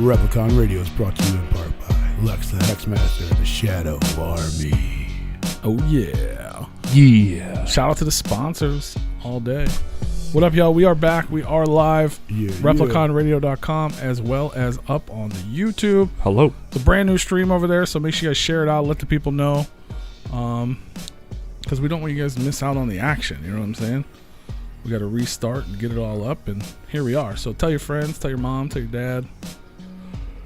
Replicon Radio is brought to you in part by Lex the Hexmaster and the Shadow Army. Oh, yeah. Yeah. Shout out to the sponsors all day. What up, y'all? We are back. We are live. Repliconradio.com as well as up on the YouTube. Hello. It's a brand new stream over there, so make sure you guys share it out. Let the people know. Because we don't want you guys to miss out on the action. You know what I'm saying? We got to restart and get it all up, and here we are. So tell your friends, tell your mom, tell your dad,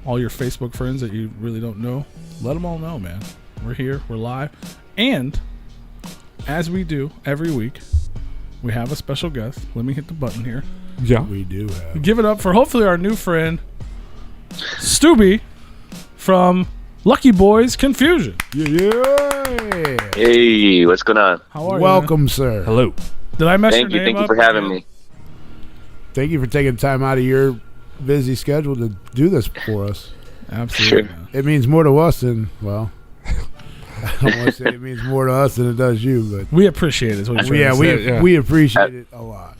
all your Facebook friends that you really don't know. Let them all know, man. We're here. We're live. And as we do every week, we have a special guest. Let me hit the button here. Yeah. We do have. Give it up for hopefully our new friend, Stubby from Lucky Boys Confusion. Yeah. Hey, what's going on? How are you? Welcome, sir. Hello. Did I mess your name Thank you up? for having me. Thank you for taking time out of your busy schedule to do this for us. Absolutely. Sure. It means more to us than, well, I don't want to say it means more to us than it does you, but We appreciate it. Is what you're trying to say. we appreciate it a lot.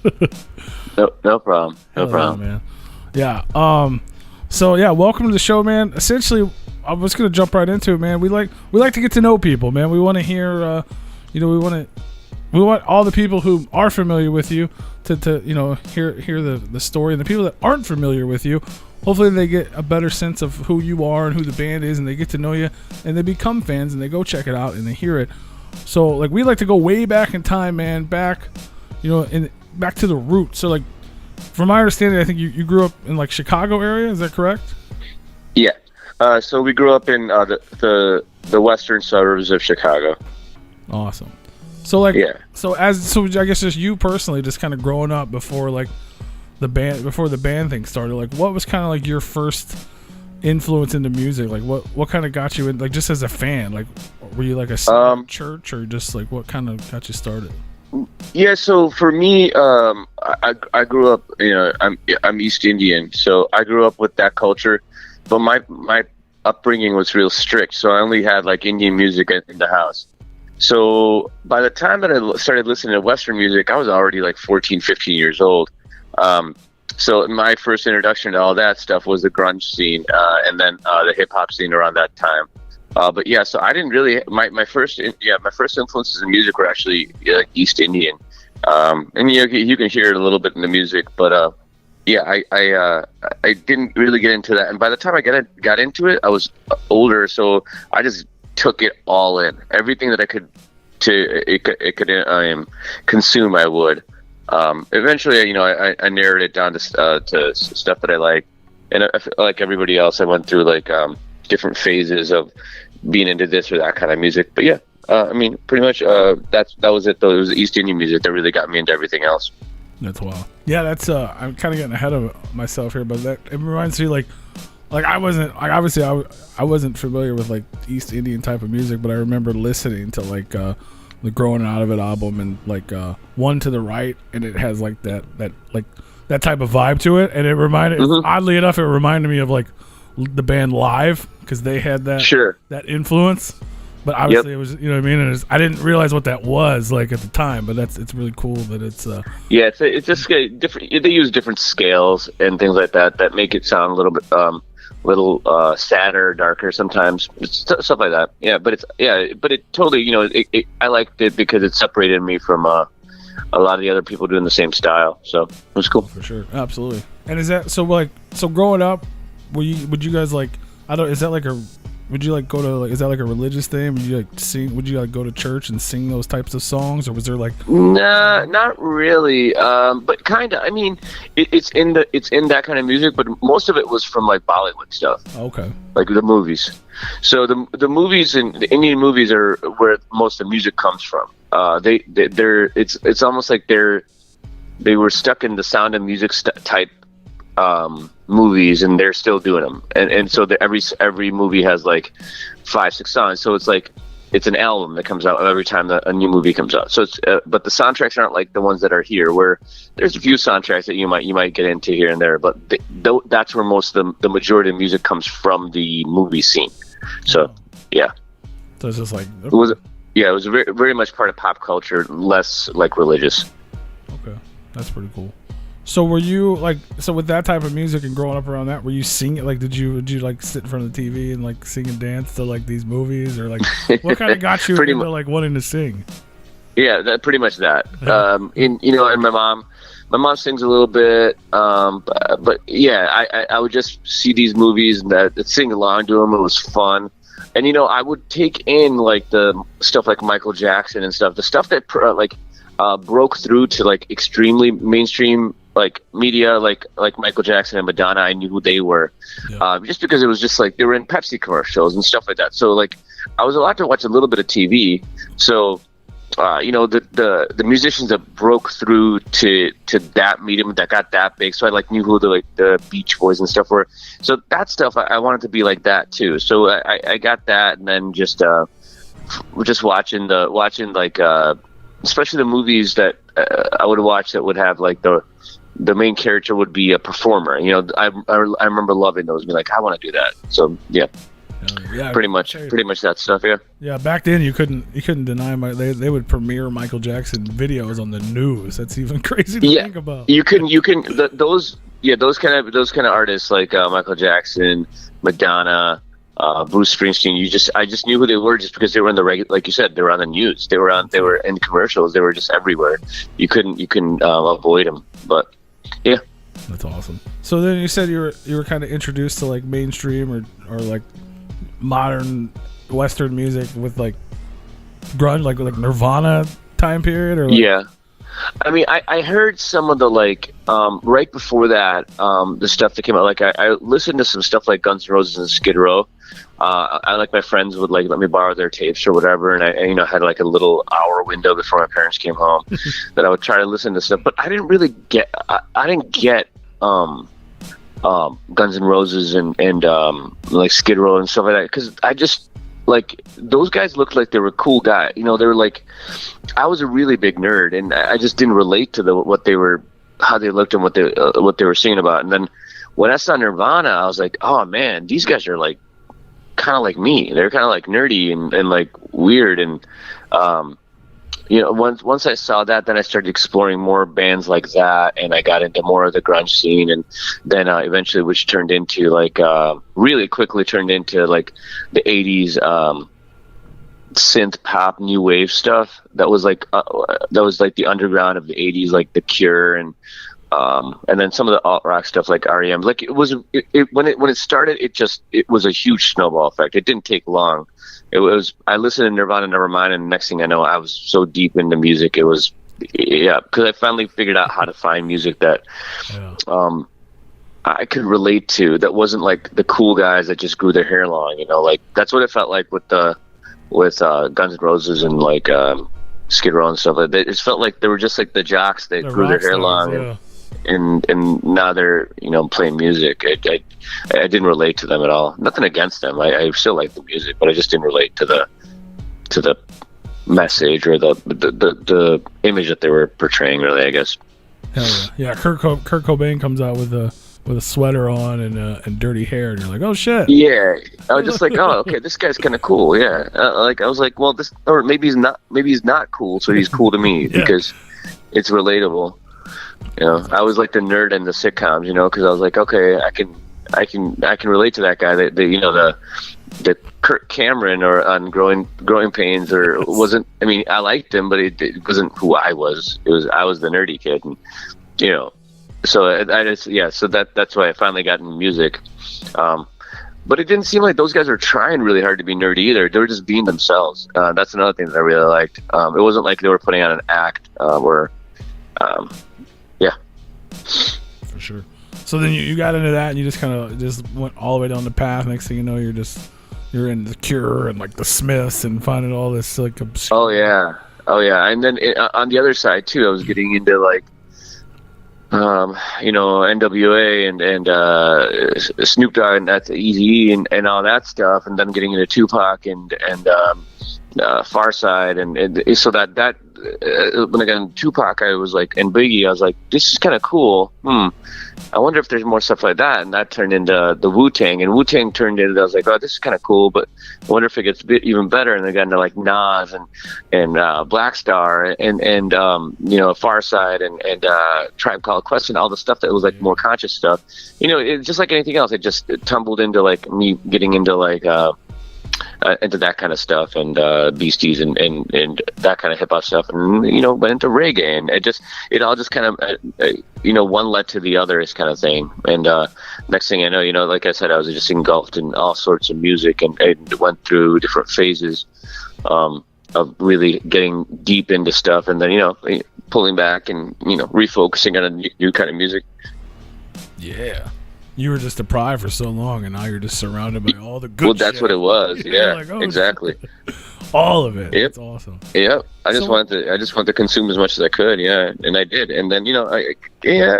No problem. No Hell problem. yeah, man. Yeah. So yeah, welcome to the show, man. Essentially, I was gonna jump right into it, man. We like to get to know people, man. We want to hear, we want all the people who are familiar with you to hear the story, and the people that aren't familiar with you, hopefully they get a better sense of who you are and who the band is, and they get to know you, and they become fans, and they go check it out and they hear it. So like we like to go way back in time, man, back to the roots. So like from my understanding, I think you grew up in like Chicago area, is that correct? Yeah. So we grew up in the western suburbs of Chicago. Awesome. So like, Yeah. So I guess just you personally, just kind of growing up before like the band thing started. Like, what was kind of like your first influence into music? Like, what kind of got you in? Like, just as a fan, like, were you like a church, or just like what kind of got you started? Yeah. So for me, I grew up. I'm East Indian, so I grew up with that culture. But my upbringing was real strict, so I only had like Indian music in the house. So by the time that I started listening to Western music, I was already like 14, 15 years old. So my first introduction to all that stuff was the grunge scene, and then the hip hop scene around that time. But yeah, so I didn't really, my first influences in music were actually like East Indian. And you can hear it a little bit in the music, but yeah, I didn't really get into that. And by the time I got into it, I was older, so I just took it all in. Everything that I could consume, I would. Eventually, I narrowed it down to stuff that I like, and I feel like everybody else, I went through like different phases of being into this or that kind of music. But yeah, pretty much that was it. Though it was East Indian music that really got me into everything else. That's wild. Yeah, that's I'm kind of getting ahead of myself here, but it reminds me like I wasn't like obviously I wasn't familiar with like East Indian type of music, but I remember listening to like the Growing Out of It album and like One to the Right, and it has like that type of vibe to it, and it reminded oddly enough it reminded me of like the band Live, because they had that influence. But obviously it was, you know what I mean? And I didn't realize what that was like at the time, but it's really cool that it's yeah, it's just different. They use different scales and things like that make it sound a little bit sadder, darker sometimes, stuff like that. Yeah, but it totally, I liked it because it separated me from a lot of the other people doing the same style. So it was cool. For sure, absolutely. And is that so growing up, would you guys like, is that like would you like go to like, is that like a religious thing? Would you like sing? Would you like go to church and sing those types of songs, or was there like? Nah, not really. But kind of. I mean, it's in that kind of music, but most of it was from like Bollywood stuff. Okay. Like the movies. So the movies and the Indian movies are where most of the music comes from. It's almost like they were stuck in the Sound of Music type movies, and they're still doing them, and so every movie has like 5-6 songs, so it's like it's an album that comes out every time a new movie comes out. So it's but the soundtracks aren't like the ones that are here, where there's a few soundtracks that you might get into here and there, but that's where most of the majority of music comes from, the movie scene. So yeah, so it's just like it was very, very much part of pop culture, less like religious. Okay, that's pretty cool. So were you like, so with that type of music and growing up around that, were you singing, like, would you like sit in front of the TV and like sing and dance to like these movies, or like what kind of got you into like wanting to sing? Yeah, pretty much that. And my mom sings a little bit, but yeah, I would just see these movies and that sing along to them. It was fun. And, I would take in, like, the stuff like Michael Jackson and stuff, the stuff that, broke through to, like, extremely mainstream, like, media, like Michael Jackson and Madonna. I knew who they were, just because it was just, like, they were in Pepsi commercials and stuff like that. So, like, I was allowed to watch a little bit of TV. So, the musicians that broke through to that medium, that got that big, so I like knew who the Beach Boys and stuff were. So that stuff I wanted to be like that too. So I got that, and then just watching like especially the movies that I would watch that would have like the main character would be a performer. I remember loving those. Be like, I want to do that. So yeah. Yeah, pretty much that stuff. Yeah. Back then you couldn't deny they would premiere Michael Jackson videos on the news. That's even crazy to think about. Those kind of artists like Michael Jackson, Madonna, Bruce Springsteen. I just knew who they were just because they were in the like you said, they were on the news. They were in commercials. They were just everywhere. You couldn't avoid them. But yeah. That's awesome. So then you said you were kind of introduced to like mainstream or like modern Western music with like grunge, like Nirvana time period, or like... Yeah, I mean, I heard some of the like right before that the stuff that came out. Like I listened to some stuff like Guns N' Roses and Skid Row. I like my friends would like let me borrow their tapes or whatever, and I had like a little hour window before my parents came home that I would try to listen to stuff. But I didn't really get Guns N' Roses and like Skid Row and stuff like that, because I just like those guys looked like they were cool guys. They were like, I was a really big nerd, and I just didn't relate to what they were, how they looked, and what they were singing about. And then when I saw Nirvana, I was like, oh man, these guys are like kind of like me. They're kind of like nerdy and like weird. And once I saw that, then I started exploring more bands like that, and I got into more of the grunge scene, and then eventually, which turned into like really quickly turned into like the '80s synth pop new wave stuff. That was like the underground of the '80s, like The Cure and then some of the alt rock stuff like REM. Like it was when it started, it was a huge snowball effect. It didn't take long. It was, I listened to Nirvana, Nevermind, and the next thing I know, I was so deep into music. It was, because I finally figured out how to find music that I could relate to, that wasn't like the cool guys that just grew their hair long, like that's what it felt like with Guns N' Roses and like Skid Row and stuff like that. It felt like they were just like the jocks that grew their hair long, and now they're playing music. I didn't relate to them at all. Nothing against them. I still like the music, but I just didn't relate to the message or the image that they were portraying, really, I guess. Hell yeah. Kurt Cobain comes out with a sweater on and dirty hair, and you're like, oh shit. Yeah, I was just like, oh, okay, this guy's kind of cool. Yeah, like I was like, well, this, or maybe he's not cool, so he's cool to me because it's relatable. I was like the nerd in the sitcoms, because I was like, okay, I can relate to that guy. The Kirk Cameron or on Growing Pains or wasn't. I mean, I liked him, but it wasn't who I was. I was the nerdy kid, and So I just so that's why I finally got into music. But it didn't seem like those guys were trying really hard to be nerdy either. They were just being themselves. That's another thing that I really liked. It wasn't like they were putting on an act For sure. So then you got into that, and you just kind of just went all the way down the path. Next thing you know, you're in The Cure and like the Smiths and finding all this like obscure. Oh yeah. And then on the other side too, I was getting into like NWA and Snoop Dogg and that's Eazy-E and all that stuff, and then getting into Tupac and Far Side and so that when I got into Tupac, I was like, and Biggie, I was like, this is kind of cool. I wonder if there's more stuff like that. And that turned into the Wu-Tang, and Wu-Tang turned into, I was like, oh, this is kind of cool, but I wonder if it gets even better. And they got into like Nas and Black Star and Far Side and Tribe Called Quest and all the stuff that was like more conscious stuff. It's just like anything else. It tumbled into like me getting into like into that kind of stuff and Beasties and that kind of hip hop stuff, and went into reggae, and it all just kind of one led to the other is kind of thing. And next thing I know, like I said, I was just engulfed in all sorts of music and went through different phases of really getting deep into stuff, and then pulling back and refocusing on a new kind of music. Yeah. You were just deprived for so long, and now you're just surrounded by all the good Well, that's shit. what it was. Yeah, like, oh, exactly. All of it. Yep. That's awesome. Yep. I just wanted to consume as much as I could. Yeah, and I did. And then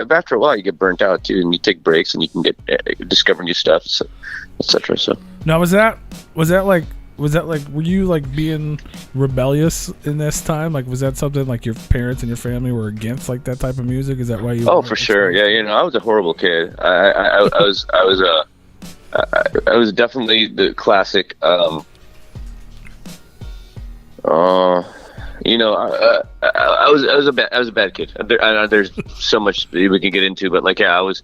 after a while, you get burnt out too, and you take breaks, and you can get discover new stuff, etc. So now, was that like? Were you like being rebellious in this time? Like, was that something like your parents and your family were against, like that type of music? Is that why you? Oh, for sure. Yeah, I was a horrible kid. I was definitely the classic. I was a bad kid. There's so much we can get into, but I was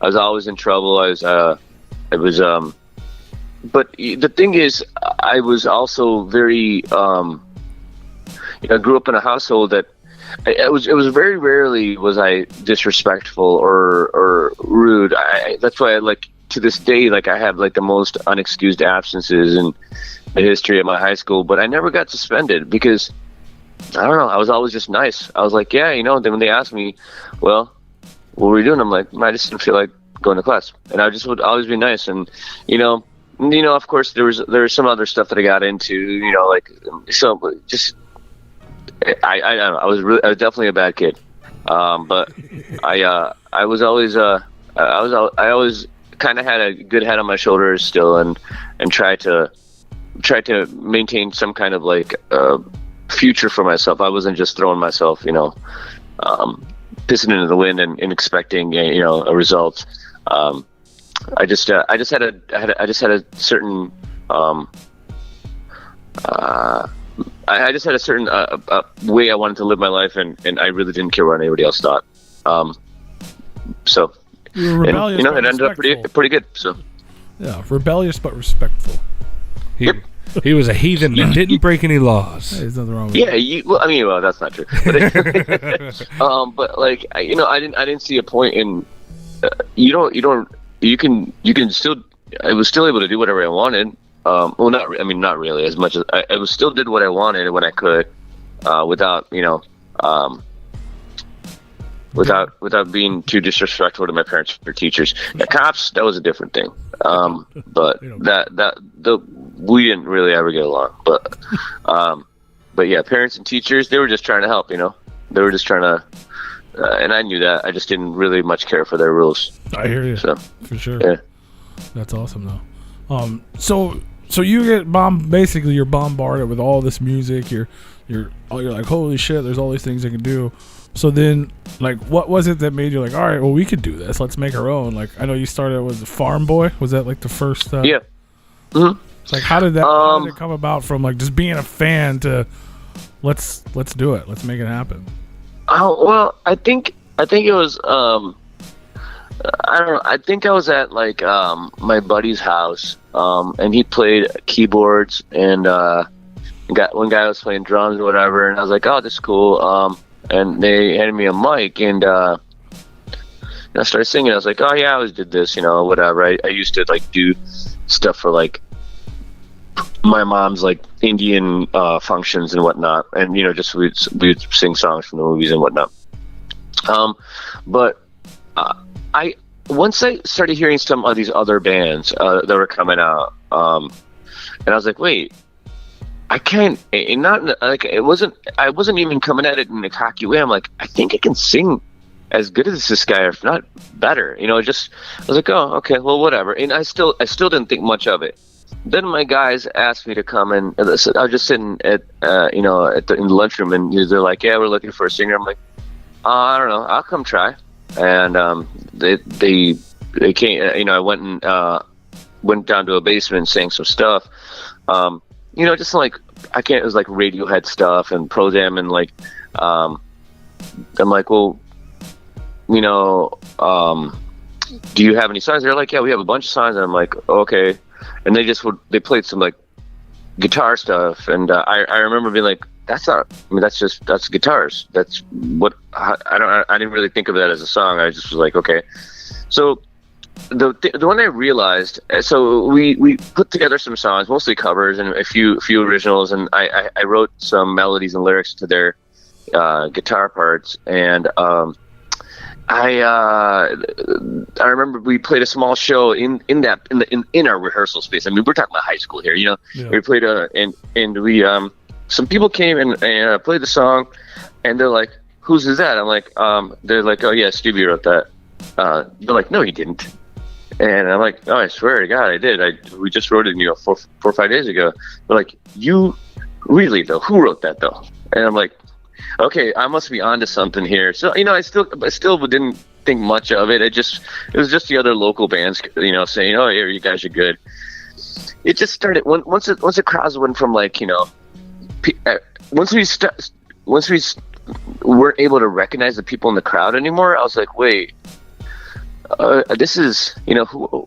always in trouble. But the thing is, I was also very, I grew up in a household that it was very rarely was I disrespectful or rude. That's why to this day, I have the most unexcused absences in the history of my high school, but I never got suspended because I don't know. I was always just nice. I was like, yeah, then when they asked me, well, what were you doing? I'm like, I just didn't feel like going to class, and I just would always be nice. And of course, there was some other stuff that I got into. I don't know. I was definitely a bad kid, but I was always I always kind of had a good head on my shoulders still, and tried to maintain some kind of future for myself. I wasn't just throwing myself, pissing into the wind and expecting a result. I just had a certain way I wanted to live my life, and I really didn't care what anybody else thought. So you were rebellious, it ended up pretty good. So yeah, rebellious but respectful. He was a heathen that didn't break any laws. Hey, there's nothing wrong with that. Well, that's not true. But, but I didn't see a point in you can still. I was still able to do whatever I wanted. Not really as much as I was still did what I wanted when I could, without without being too disrespectful to my parents or teachers. The cops, that was a different thing. But we didn't really ever get along. But yeah, parents and teachers, they were just trying to help. They were just trying to. And I knew that. I just didn't really much care for their rules. I hear you. So, for sure. Yeah. That's awesome, though. So you get basically you're bombarded with all this music. You're like, holy shit, there's all these things I can do. So then, what was it that made you like, all right, well, we could do this. Let's make our own. I know you started as a Farm Boy. Was that the first? Yeah. Mm-hmm. How did it come about from just being a fan to let's do it. Let's make it happen. Oh, well, I think it was I don't know. I think I was at my buddy's house, and he played keyboards, and one guy was playing drums or whatever, and I was like, oh, this is cool. And they handed me a mic, and I started singing. I was like, oh yeah, I always did this, whatever. I used to do stuff for my mom's Indian functions and whatnot, and just we'd sing songs from the movies and whatnot. But once I started hearing some of these other bands that were coming out, and I was like, wait, I can't. And not it wasn't. I wasn't even coming at it in a cocky way. I'm like, I think I can sing as good as this guy, if not better. I was like, oh, okay, well, whatever. And I still didn't think much of it. Then my guys asked me to come in. I was just sitting at in the lunchroom, and they're like, yeah, we're looking for a singer. I'm like, I don't know, I'll come try. and they came. I went and went down to a basement and sang some stuff. Just like it was like Radiohead stuff and Pro Jam, and like I'm like, well, do you have any songs? They're like, yeah, we have a bunch of songs. And I'm like, okay. And they played some like guitar stuff, and I remember being like, that's guitars. That's what I didn't really think of that as a song. I just was like, okay. So the one I realized, so we put together some songs, mostly covers and a few originals, and I wrote some melodies and lyrics to their guitar parts, and I remember we played a small show in our rehearsal space. I mean, we're talking about high school here, Yeah. We played and we some people came and played the song, and they're like, "Whose is that?" I'm like, they're like, "Oh yeah, Stevie wrote that." They're like, "No, he didn't." And I'm like, "Oh, I swear to God, I did. We just wrote it, 4 or 5 days ago." They're like, "You really though? Who wrote that though?" And I'm like, okay, I must be onto something here. So, I still didn't think much of it. It was just the other local bands, saying, "Oh, yeah, you guys are good." It just started once the crowds went from like, once we weren't able to recognize the people in the crowd anymore. I was like, wait, this is, who.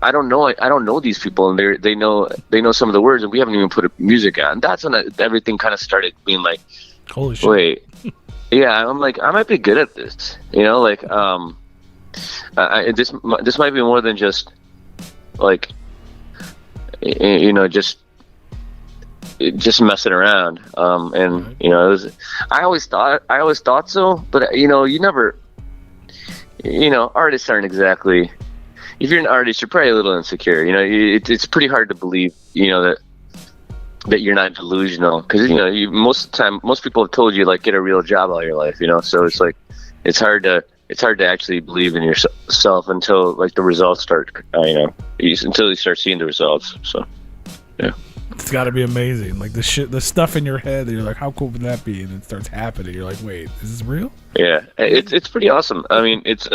I don't know these people, and they know some of the words, and we haven't even put music on. That's when everything kind of started being like, holy shit. Wait, yeah, I'm like, I might be good at this, this might be more than just like, just messing around. And I always thought so, but you never, artists aren't exactly. If you're an artist, you're probably a little insecure. It's pretty hard to believe, that you're not delusional, because most of the time, most people have told you like get a real job all your life. So it's like it's hard to actually believe in yourself until like the results start. Until you start seeing the results. So yeah, it's got to be amazing. Like the stuff in your head that you're like, how cool would that be? And it starts happening. You're like, wait, is this real? Yeah, it's pretty awesome. I mean, it's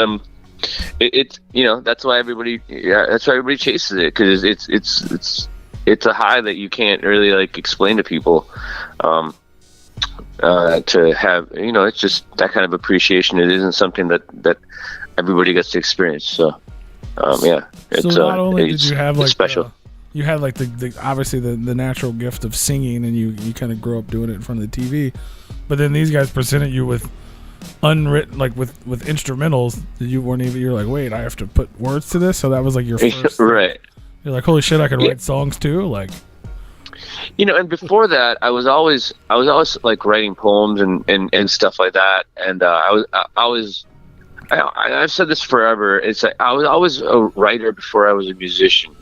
that's why everybody chases it, because it's a high that you can't really like explain to people. To have, it's just that kind of appreciation. It isn't something that everybody gets to experience. So yeah, so not only did you have like special. You had like the obviously the natural gift of singing, and you kind of grow up doing it in front of the TV, but then these guys presented you with unwritten, like with instrumentals that you weren't even. You're like, wait, I have to put words to this. So that was like your first right. You're like, holy shit, I can write songs too, like. And before that, I was always like writing poems and stuff like that, and I've said this forever. It's like I was always a writer before I was a musician,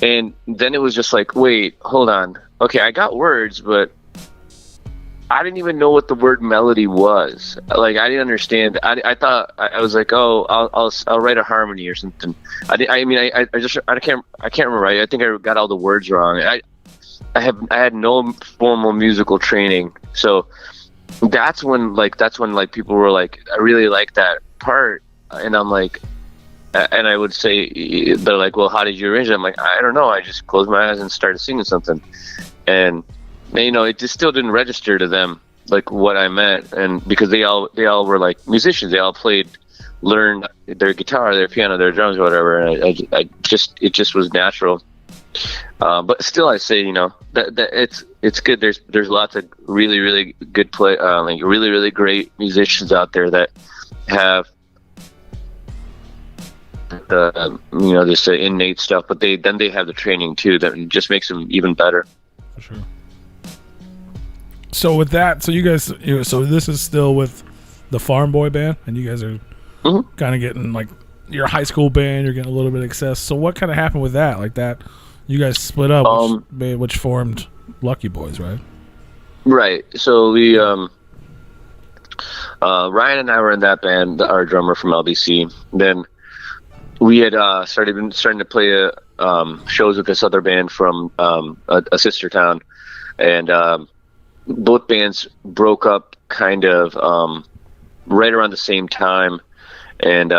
and then it was just like, wait, hold on, okay, I got words, but I didn't even know what the word melody was. Like, I didn't understand. I thought I was like, oh, I'll write a harmony or something. I can't remember. I think I got all the words wrong. I had no formal musical training, so that's when people were like, I really like that part, and I'm like, and I would say, they're like, well, how did you arrange it? I'm like, I don't know. I just closed my eyes and started singing something, and it just still didn't register to them like what I meant, and because they all were like musicians, they all learned their guitar, their piano, their drums, whatever, and it just was natural. But still, I say, that it's good. There's lots of really, really good like really, really great musicians out there that have the this innate stuff, but they have the training too that just makes them even better. For sure. So with that, so you guys, so this is still with the Farm Boy band, and you guys are kind of getting like your high school band. You're getting a little bit of success. So what kind of happened with that? Like that, you guys split up, which formed Lucky Boys, right? Right. So we, Ryan and I were in that band. Our drummer from LBC. Then we had starting to play shows with this other band from a sister town, and both bands broke up kind of right around the same time. And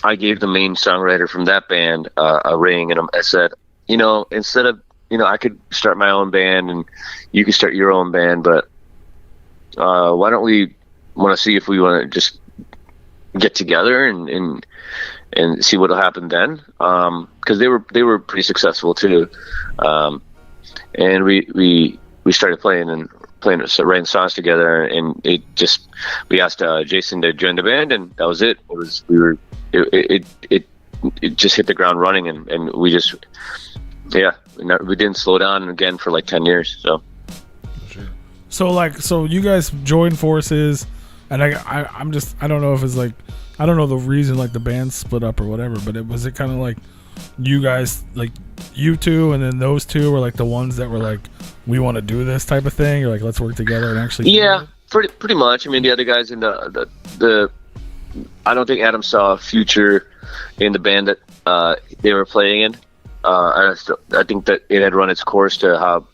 I gave the main songwriter from that band a ring, and I said, instead of, I could start my own band and you can start your own band, but why don't we want to see if we want to just get together and see what'll happen then, because they were pretty successful too, and we started playing writing songs together, and we asked Jason to join the band, and that was it. It just hit the ground running, and we just we didn't slow down again for like 10 years. So you guys joined forces, and I don't know if it's like, I don't know the reason like the band split up or whatever, but was it kind of like you guys, like you two and then those two were like the ones that were like, we want to do this type of thing, or like let's work together and actually do it? Pretty much. I mean, the other guys in the I don't think Adam saw a future in the band that they were playing in. I think that it had run its course to how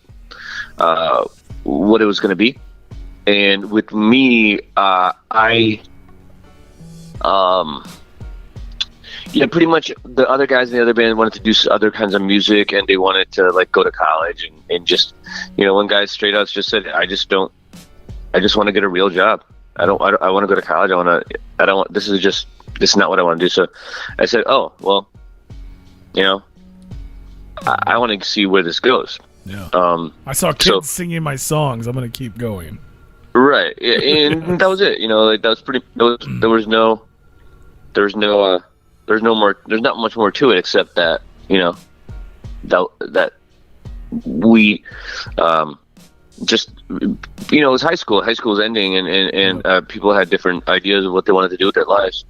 what it was going to be. And with me, pretty much the other guys in the other band wanted to do other kinds of music, and they wanted to like go to college and just, one guy straight up just said, I just want to get a real job. I want to go to college. This is not what I want to do. So I said, oh, well, I want to see where this goes. Yeah. I saw kids singing my songs. I'm going to keep going. Right. And that was it. Like that was pretty, there's not much more to it except that, that we, just, it was high school. High school was ending, and people had different ideas of what they wanted to do with their lives.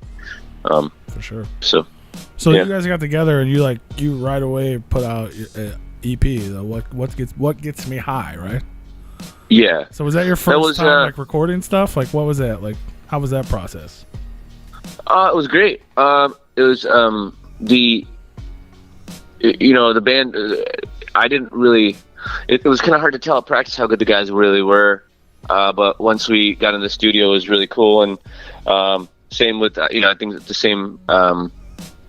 For sure. So you guys got together, and you right away put out EP, what gets me high, right? Yeah. So was that your first time like recording stuff? Like what was that? Like how was that process? It was great. It was the band. I didn't really. It was kind of hard to tell at practice how good the guys really were, but once we got in the studio, it was really cool. And same with I think the same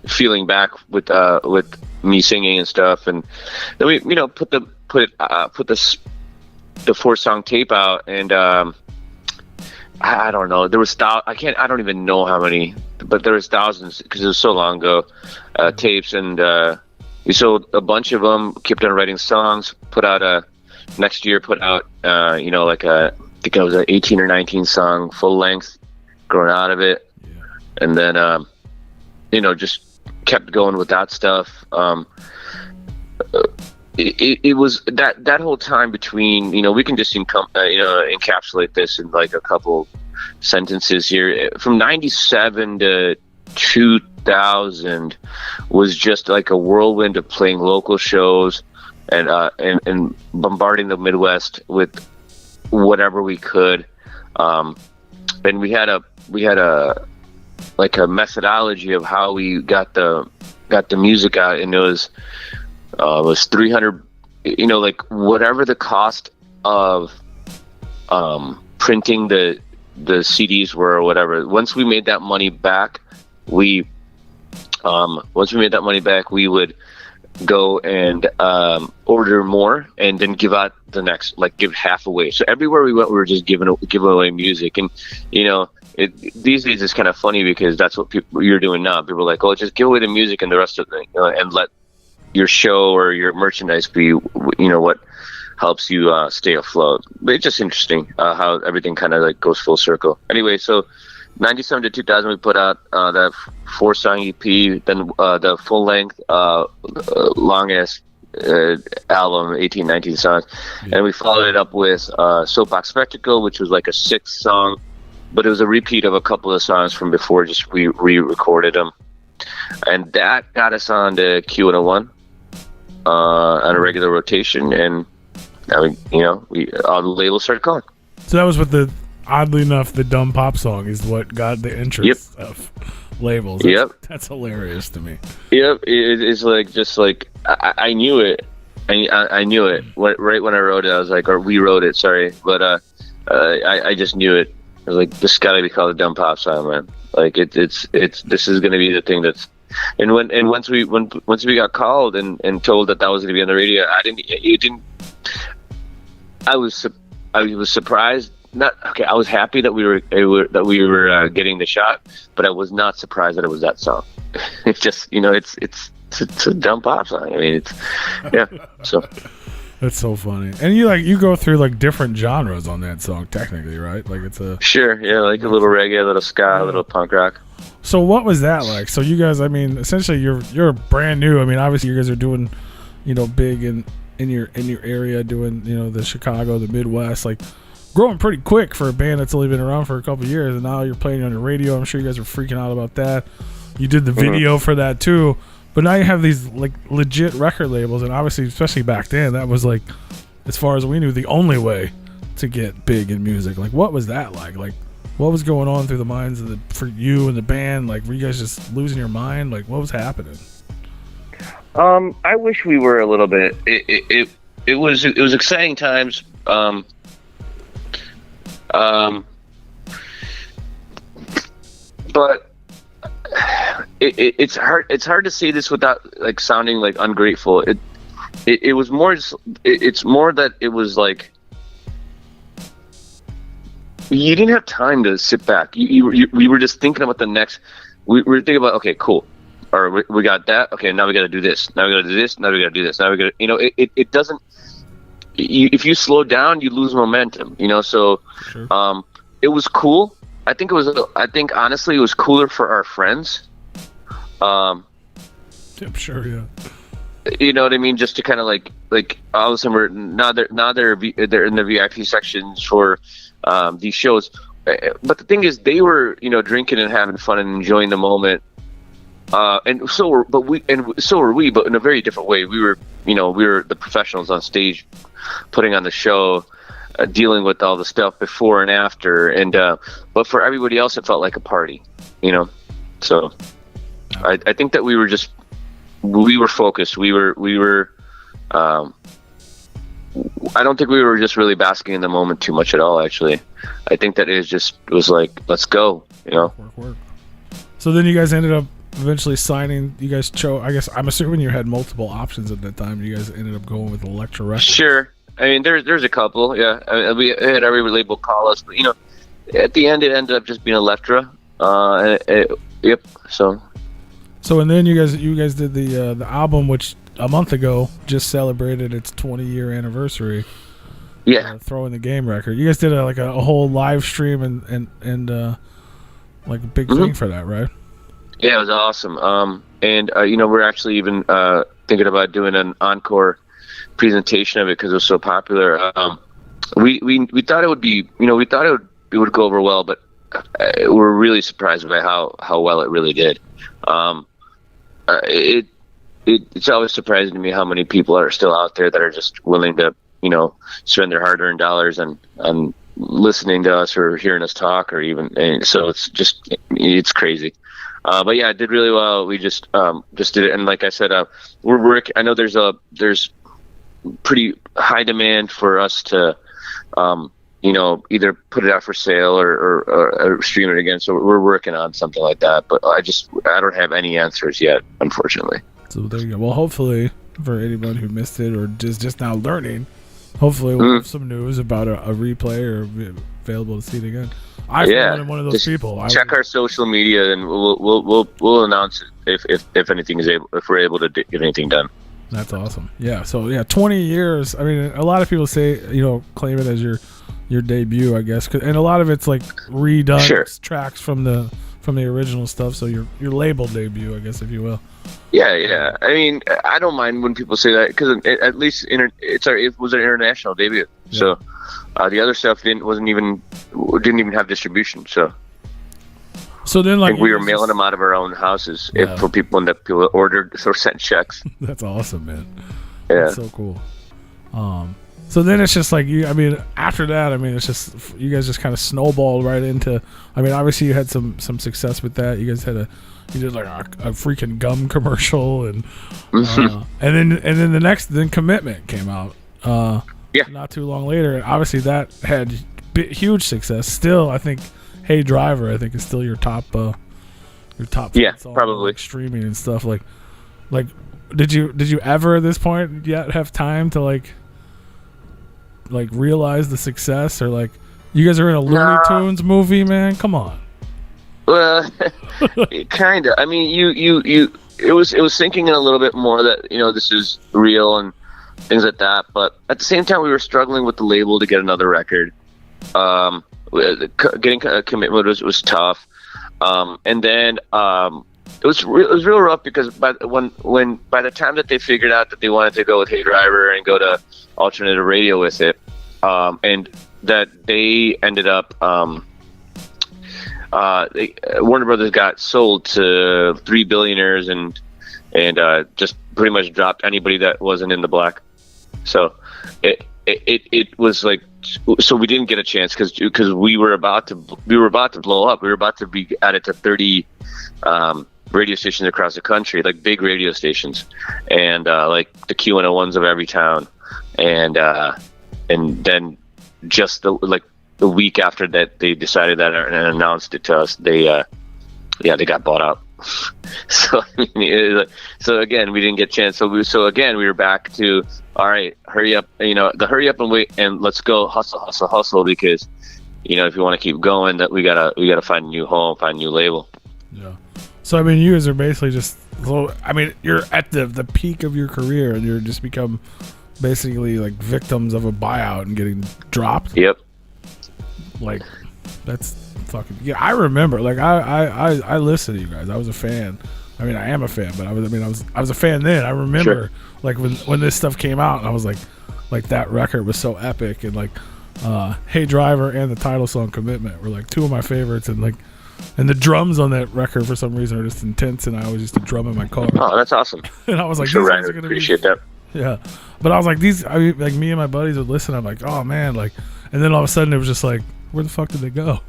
feeling back with me singing and stuff. And then we put the 4-song tape out, and I don't know. There was I don't even know how many, but there was thousands because it was so long ago. Tapes, and we sold a bunch of them. Kept on writing songs. Next year put out I think it was an 18 or 19 song full length, growing out of it, and then just kept going with that stuff. It was that whole time between, we can just encapsulate this in like a couple sentences here. From 97 to 2000 was just like a whirlwind of playing local shows and bombarding the Midwest with whatever we could. And we had a methodology of how we got the music out, and it was 300, like whatever the cost of printing the CDs were or whatever. Once we made that money back, we would go and order more, and then give out the next, like give half away. So everywhere we went, we were just giving away music. And these days it's kind of funny because that's what you're doing now. People are like, oh, just give away the music and the rest of it, and let your show or your merchandise be what helps you stay afloat. But it's just interesting how everything kind of like goes full circle. Anyway, so 97 to 2000 we put out that 4-song EP, then the full length long ass album, 18, 19 songs, and we followed it up with Soapbox Spectacle, which was like a 6-song, but it was a repeat of a couple of songs from before, just we re-recorded them, and that got us on to Q101 on a regular rotation, and all the labels started calling. So that was with oddly enough, the dumb pop song is what got the interest of labels. That's hilarious to me. Yep, it's like just like I knew it. I knew it right when I wrote it. I was like, or we wrote it. Sorry, but I just knew it. I was like, this got to be called a dumb pop song, man. Like it's this is going to be the thing that's. And once we got called and told that was going to be on the radio, I was surprised. I was happy that we were getting the shot, but I was not surprised that it was that song. It's just, it's a dumb pop song. I mean, so. That's so funny. And you go through like different genres on that song, technically, right? Like it's a sure, yeah, like a little reggae, a little ska, a little punk rock. So what was that like? So you guys, I mean, essentially you're brand new. I mean, obviously you guys are doing, big in your area, doing the Chicago, the Midwest, like growing pretty quick for a band that's only been around for a couple of years, and now you're playing on the radio. I'm sure you guys are freaking out about that. You did the video for that too. But now you have these like legit record labels, and obviously, especially back then, that was like, as far as we knew, the only way to get big in music. Like, what was that like? Like, what was going on through the minds for you and the band? Like, were you guys just losing your mind? Like, what was happening? I wish we were a little bit. It was exciting times. But. It's hard to say this without like sounding like ungrateful. It was more. It's more that it was like you didn't have time to sit back. We were just thinking about the next. We were thinking about, okay, cool, or we got that. Okay, now we got to do this. Now we got to do this. Now we got to do this. Now we got to. It doesn't. If you slow down, you lose momentum. So, sure. It was cool. I think honestly it was cooler for our friends. I'm sure, yeah. You know what I mean? Just to kind of like all of a sudden they're in the VIP sections for these shows. But the thing is, they were drinking and having fun and enjoying the moment. And so were we, but in a very different way. We were the professionals on stage, putting on the show. Dealing with all the stuff before and after, and but for everybody else it felt like a party, so I think that we were focused. We were I don't think we were just really basking in the moment too much at all, actually. I think that it was like, let's go, work. So then you guys ended up eventually signing. You guys chose, I guess, I'm assuming you had multiple options at that time. You guys ended up going with Elektra Records. Sure. I mean, there's a couple, yeah. We had every label call us, but at the end it ended up just being Elektra. Yep. So and then you guys did the album, which a month ago just celebrated its 20-year anniversary. Yeah. Throwing the game record. You guys did a whole live stream and like a big thing for that, right? Yeah, it was awesome. And we're actually even thinking about doing an encore presentation of it because it was so popular. We thought it would be, we thought it would go over well, but we're really surprised by how well it really did. It's always surprising to me how many people are still out there that are just willing to spend their hard-earned dollars on listening to us or hearing us talk, or even, and so it's crazy. But yeah, it did really well. We just did it, and like I said, I know there's pretty high demand for us to either put it out for sale or stream it again. So we're working on something like that, but I don't have any answers yet, unfortunately. So there you go. Well, hopefully for anyone who missed it or just now learning, hopefully we'll have some news about a replay or available to see it again. I'm one of those people. Check our social media, and we'll announce it if we're able to get anything done. That's awesome. Yeah. So yeah, 20 years. I mean, a lot of people say claim it as your debut, I guess, and a lot of it's like redone tracks from the original stuff. So your label debut, I guess, if you will. Yeah. I mean, I don't mind when people say that because at least it was an international debut. Yeah. So the other stuff didn't even have distribution. So then, like, we were mailing them out of our own houses for people, and that people ordered or sent checks. That's awesome, man. Yeah, that's so cool. So then it's just like after that, it's just you guys just kind of snowballed right into. Obviously you had some success with that. You guys you did like a freaking gum commercial, and then Commitment came out. Not too long later, and obviously that had huge success. Still, I think Hey Driver, is still your top your top Yeah, song, probably. like streaming and stuff. Like did you ever at this point yet have time to like realize the success, or like you guys are in a Looney Tunes movie, man? Come on. Well, kind of. I mean, it was sinking in a little bit more that this is real and things like that. But at the same time, we were struggling with the label to get another record. Getting a commitment was tough, and then it was real rough because by the time that they figured out that they wanted to go with Hey Driver and go to alternative radio with it, and that they ended up Warner Brothers got sold to 3 billionaires and just pretty much dropped anybody that wasn't in the black. So it was like, so we didn't get a chance because we were about to blow up. We were about to be added to 30 radio stations across the country, like big radio stations, and like the QN01s of every town, and then just the week after that they decided that and announced it to us, they got bought out. So I mean, so again, we didn't get a chance. So again, we were back to, all right, hurry up, the hurry up and wait, and let's go hustle, because if you want to keep going, that we gotta find a new home, find a new label. Yeah. So I mean, you guys are basically just, you're at the peak of your career, and you're just become basically like victims of a buyout and getting dropped. Yep. Like, that's fucking, yeah. I remember, like, I listened to you guys. I was a fan. I mean, I am a fan, but I was a fan then. I remember, like, when this stuff came out, and I was like that record was so epic, and like, Hey Driver and the title song Commitment were like two of my favorites, and like, and the drums on that record for some reason are just intense, and I always used to drum in my car. Oh, that's awesome. And I was like, sure, Ryan would appreciate that. Yeah, but I was like, like me and my buddies would listen. I'm like, oh man, like, and then all of a sudden it was just like, where the fuck did they go?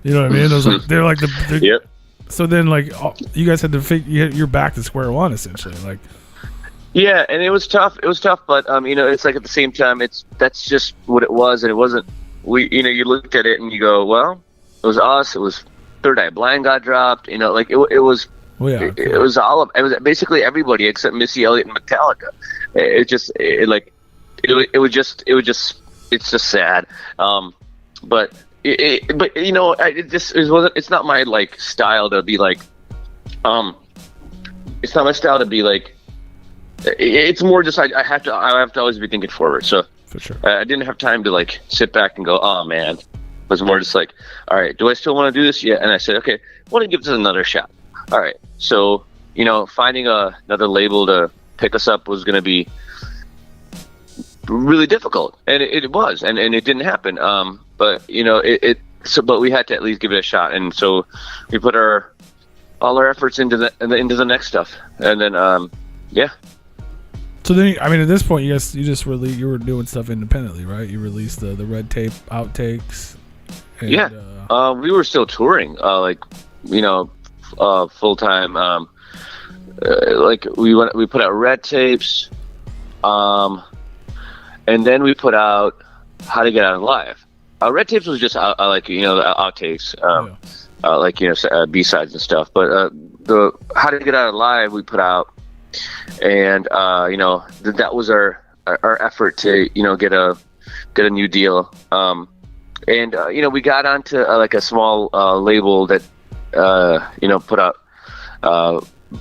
You know what I mean? It was like, they're like yep. So then, like, you guys had to you're back to square one essentially, like. Yeah, and it was tough. But it's like at the same time, that's just what it was, and it wasn't. You looked at it and you go, well, it was us. It was Third Eye Blind got dropped. Like it was. Oh, yeah, it was it was basically everybody except Missy Elliott and Metallica. It's just sad. But it's not my like style to be like, it's not my style to be like, it's more just I have to always be thinking forward. So for sure, I didn't have time to like sit back and go, oh man. It was more just like, all right, do I still want to do this? Yeah. And I said, okay, I want to give this another shot. All right. So, finding another label to pick us up was going to be really difficult, and it was, and it didn't happen. But but we had to at least give it a shot, and so we put all our efforts into the next stuff, and then yeah. So then, I mean, at this point, you were doing stuff independently, right? You released the Red Tape outtakes. And, yeah, we were still touring, full time. Like we put out Red Tapes, and then we put out How to Get Out Alive. Red Tapes was just the outtakes, B-sides and stuff. But the How to Get Out Alive we put out, and that was our effort to get a new deal. And we got onto like a small label that put out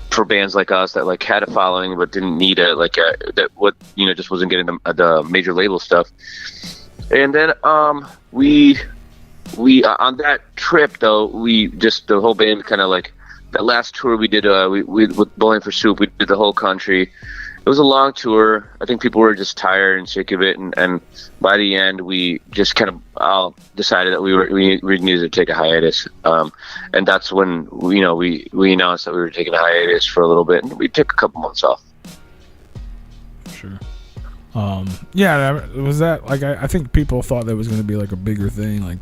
for bands like us that like had a following but didn't need just wasn't getting the major label stuff. And then we on that trip though, the whole band kind of like that last tour we did we with Bowling for Soup, we did the whole country. It was a long tour. I think people were just tired and sick of it, and by the end, we just kind of decided that we needed to take a hiatus. And that's when we announced that we were taking a hiatus for a little bit, and we took a couple months off. Sure. Yeah, was that like I think people thought that was going to be like a bigger thing, like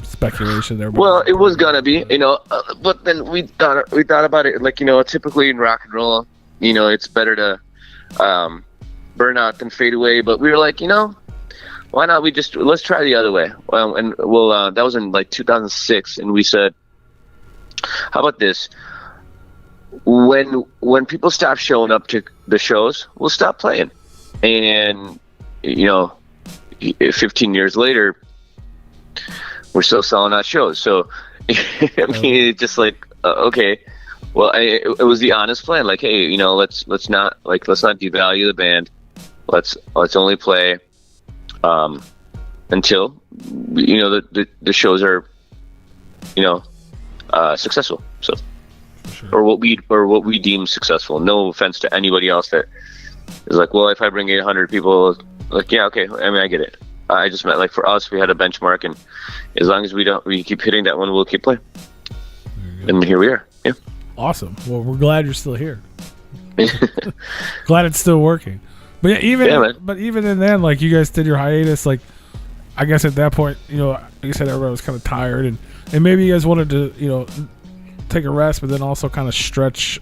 speculation there. Well, it was gonna be, but then we thought about it like typically in rock and roll, it's better to burn out than fade away, but we were like, why not let's try the other way. And that was in like 2006, and we said, how about this, when people stop showing up to the shows, we'll stop playing. And 15 years later, we're still selling out shows. So I mean, it's just like okay, well, it was the honest plan. Like, hey, let's not devalue the band. Let's only play until the shows are successful. So. Sure. Or what we deem successful. No offense to anybody else that is like, well, if I bring 800 people, like, yeah, okay. I mean, I get it. I just meant like for us, we had a benchmark, and as long as we keep hitting that one, we'll keep playing. And here we are. Yeah. Awesome. Well, we're glad you're still here. Glad it's still working. But yeah, even in then, like, you guys did your hiatus. Like, I guess at that point, like you said, everybody was kind of tired, and maybe you guys wanted to, take a rest, but then also kind of stretch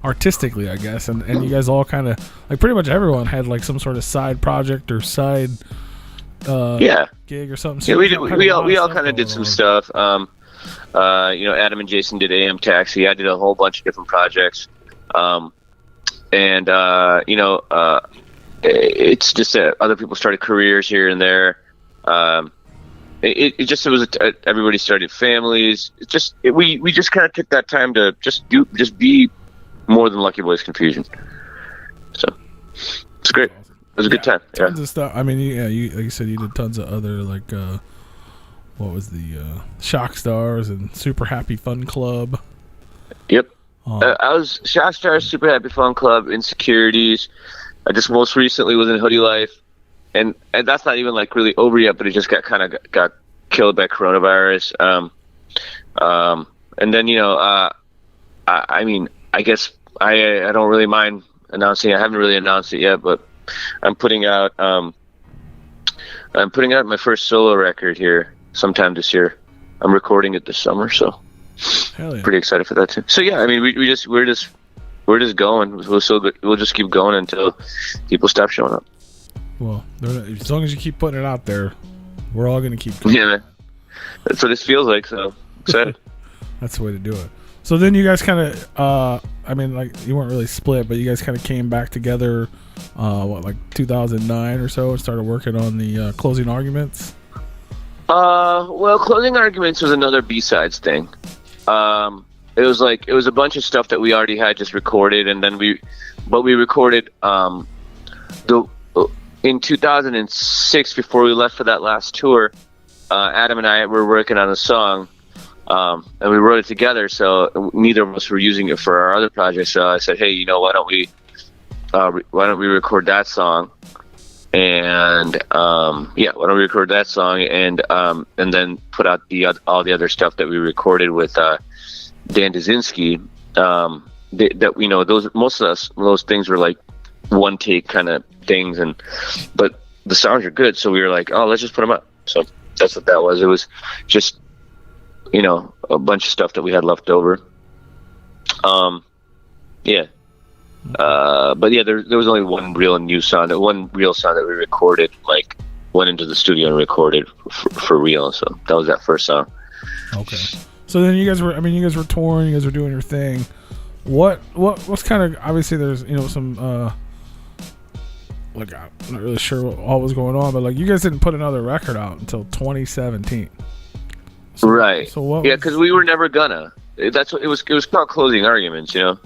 artistically, I guess. And you guys all kind of, like, pretty much everyone had like some sort of side project or side gig or something. So yeah, we all kind of did some stuff. Adam and Jason did AM Taxi. I did a whole bunch of different projects. It's just that other people started careers here and there. Everybody started families. We just kind of took that time to just be more than Lucky Boys Confusion. So it's great. It was a good time. Tons of stuff. I mean, you like you said, you did tons of other, like, what was the Shock Stars and Super Happy Fun Club. Yep. I was Shock Stars, Super Happy Fun Club, Insecurities. I just most recently was in Hoodie Life. And that's not even like really over yet, but it just got killed by coronavirus. And then I mean, I guess I don't really mind announcing. I haven't really announced it yet, but I'm putting out my first solo record here sometime this year. I'm recording it this summer, so hell yeah. Pretty excited for that too. So yeah, I mean, we're just going. We'll just keep going until people stop showing up. Well, as long as you keep putting it out there, we're all going to keep going. Yeah, man. That's what this feels like, so excited. That's the way to do it. So then you guys kind of, I mean, like, you weren't really split, but you guys kind of came back together, like 2009 or so, and started working on the Closing Arguments? Well, Closing Arguments was another B-sides thing. It was a bunch of stuff that we already had just recorded, and then we recorded in 2006, before we left for that last tour. Adam and I were working on a song, and we wrote it together. So neither of us were using it for our other projects. So I said, "Hey, why don't we record that song?" And why don't we record that song and then put out all the other stuff that we recorded with Dan Dazinski. Most of those things were like one take kind of things, but the songs are good, so we were like, oh, let's just put them up. So that's what that was. It was just a bunch of stuff that we had left over. But yeah, there was only one real song that we recorded, like went into the studio and recorded for real. So that was that first song. Okay. So then you guys were touring, you guys were doing your thing. What's kind of, obviously there's some like, I'm not really sure what all was going on, but like, you guys didn't put another record out until 2017. So, right. So what? Yeah, because we were never gonna. That's what it was. It was called Closing Arguments. Yeah.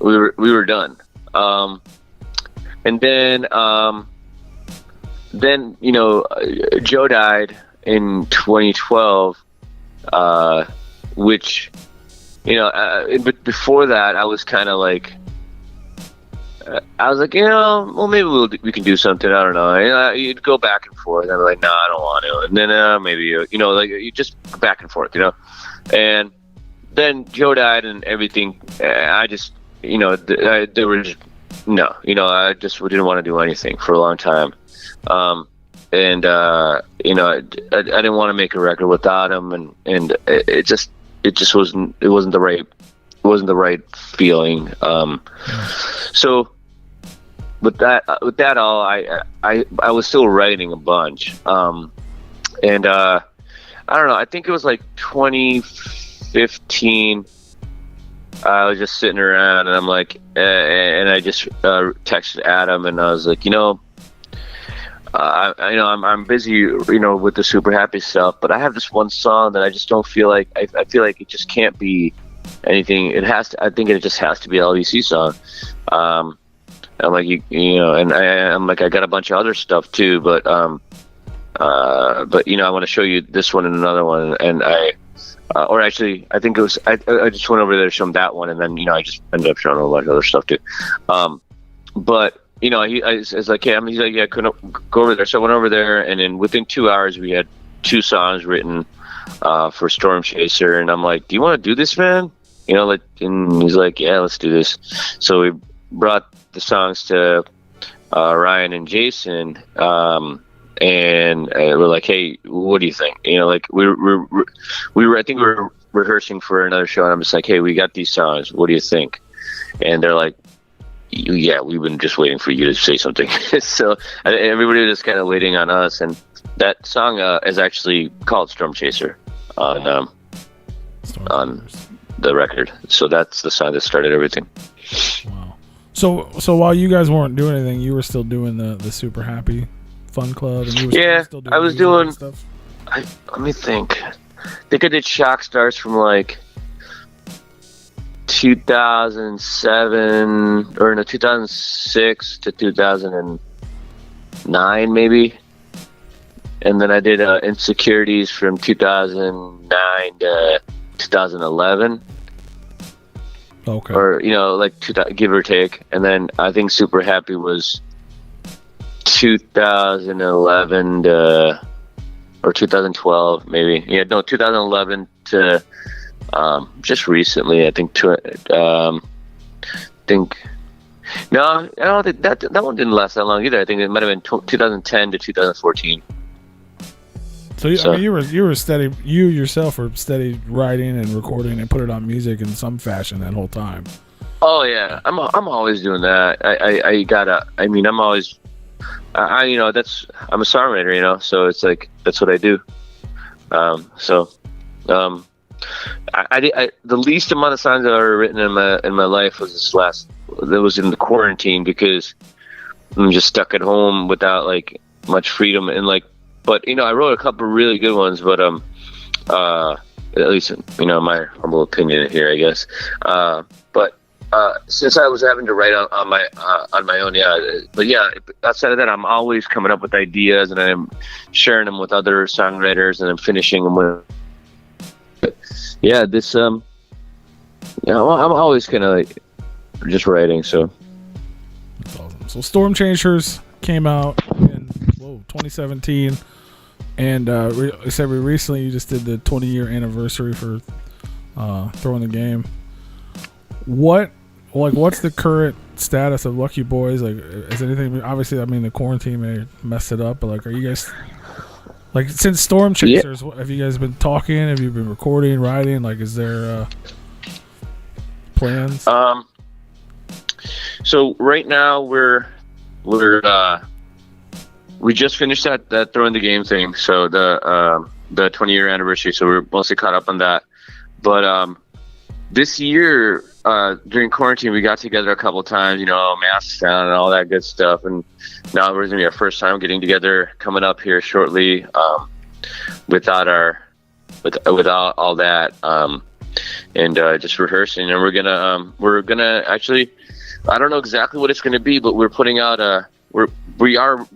We were done. And then Joe died in 2012. Which, but before that, I was kind of like. I was like, well, maybe we can do something. I don't know. You'd go back and forth. I'm like, no, I don't want to. And then maybe, you just back and forth, And then Joe died and everything. I just, there was no, I just didn't want to do anything for a long time. I didn't want to make a record without him, and it just wasn't the right feeling. So with that all, I was still writing a bunch, and I don't know. I think it was like 2015. I was just sitting around, and I'm like, and I just texted Adam, and I was like, I'm busy, with the Super Happy stuff, but I have this one song that I just don't feel like. I feel like it just can't be anything. It has to. I think it just has to be an LVC song. I'm like, and I'm like, I got a bunch of other stuff too, but I want to show you this one and another one, and or actually, I think it was, I just went over there to show him that one, and then, I just ended up showing him a bunch of other stuff too. But, I was like, yeah, he's like, yeah, couldn't go over there. So I went over there, and then within 2 hours, we had 2 songs written for Storm Chaser, and I'm like, do you want to do this, man? And he's like, yeah, let's do this. So we brought the songs to Ryan and Jason, and we're like, hey, what do you think? we were I think we were rehearsing for another show, and I'm just like, hey, we got these songs, what do you think? And they're like, yeah, we've been just waiting for you to say something. So everybody was just kind of waiting on us, and that song is actually called Storm Chaser on the record. So that's the song that started everything. Wow. So while you guys weren't doing anything, you were still doing the Super Happy Fun Club, and you were still doing I was doing stuff. Let me think. I think I did Shock Stars from like 2007 or no 2006 to 2009 maybe, and then I did Insecurities from 2009 to 2011. Okay. Or give or take, and then I think Super Happy was 2011 to, or 2012 maybe. 2011 to just recently. I think no, I don't think that one didn't last that long either. I think it might have been 2010 to 2014. So I mean, you were steady. You yourself were steady writing and recording and put it on music in some fashion that whole time. Oh yeah, I'm always doing that. I'm always. I'm a songwriter, so it's like that's what I do. I the least amount of songs I've ever written in my life was that was in the quarantine, because I'm just stuck at home without like much freedom, and but I wrote a couple of really good ones, but at least my humble opinion here, I guess. But since I was having to write on my own, outside of that, I'm always coming up with ideas, and I'm sharing them with other songwriters, and I'm finishing them with. I'm always kind of like just writing. So that's awesome. So Storm Chasers came out in 2017, and recently you just did the 20-year anniversary for Throwing the Game. What's the current status of Lucky Boys? Like, is anything? Obviously, I mean, the quarantine may have messed it up, but are you guys since Storm Chasers? Yeah. Have you guys been talking? Have you been recording, writing? Is there plans? So right now we just finished that Throwing the Game thing. So the 20-year anniversary. So we're mostly caught up on that, but this year, during quarantine, we got together a couple of times, masks down and all that good stuff. And now we're going to be our first time getting together coming up here shortly, without all that, and just rehearsing. And we're gonna actually, I don't know exactly what it's going to be, but we're putting out we're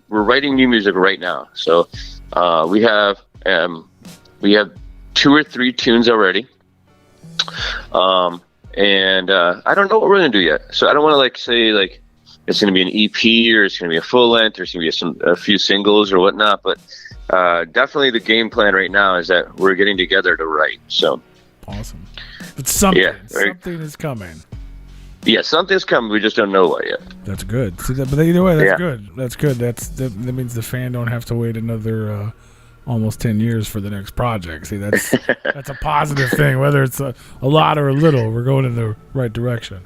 writing new music right now. So we have 2 or 3 tunes already. And I don't know what we're gonna do yet, so I don't want to say it's gonna be an EP or it's gonna be a full length or it's gonna be a few singles or whatnot. But definitely the game plan right now is that we're getting together to write. So awesome! But something is coming. Yeah, something's coming. We just don't know what yet. That's good. See that, but either way, that's good. That's good. That means the fan don't have to wait another. Almost 10 years for the next project. See, that's a positive thing. Whether it's a lot or a little, we're going in the right direction.